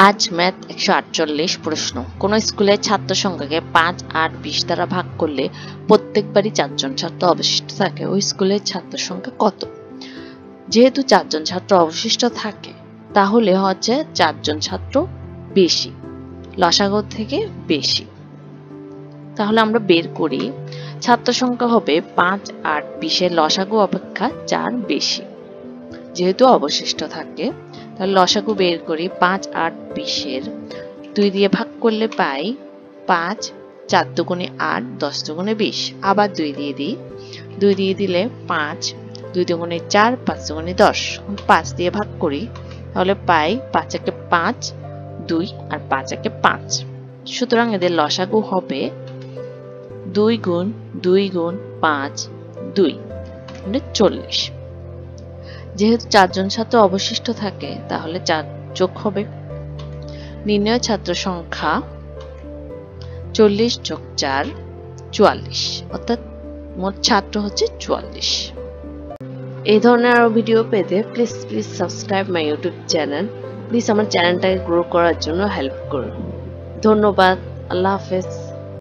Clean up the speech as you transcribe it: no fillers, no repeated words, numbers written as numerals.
আজ ম্যাথ 148 প্রশ্ন। কোন স্কুলের ছাত্র সংখ্যাকে 5, 8, 20 দ্বারা ভাগ করলে প্রত্যেকবারই 4 জন ছাত্র অবশিষ্ট থাকে, ওই স্কুলের ছাত্র সংখ্যা কত? যেহেতু 4 জন ছাত্র অবশিষ্ট থাকে, তাহলে হচ্ছে 4 জন ছাত্র বেশি, লসাগু থেকে বেশি। তাহলে আমরা বের করি, ছাত্র সংখ্যা হবে 5, 8, 20 এর লসাগু অপেক্ষা 4 বেশি, যেহেতু অবশিষ্ট থাকে। তাহলে লসাগু বের করি, 5, 8, 20 এর 2 দিয়ে ভাগ করলে পাই 5, 4 দুগুণে 8, 10 দুগুণে 20। আবার 2 দিয়ে দিই, 2 দিয়ে দিলে 5, 2 দুগুণে 4, 5 দুগুণে 10। 5 দিয়ে ভাগ করি, তাহলে পাই 5 একে 5, 2 আর 5 একে 5। সুতরাং এদের লসাগু হবে 2 গুণ 2 গুণ 5, 2 মানে 40। যেহেতু 4 জন ছাত্র অবশিষ্ট থাকে, তাহলে 4 যোগ হবে। নির্ণয় ছাত্র সংখ্যা 40 যোগ 4, 44, অর্থাৎ মোট ছাত্র হচ্ছে 44। এই ধরনের আরো ভিডিও পেতে please subscribe my YouTube channel. Please আমার চ্যানেলটাকে গ্রো করার জন্য হেল্প করুন। ধন্যবাদ। আল্লাহ হাফেজ।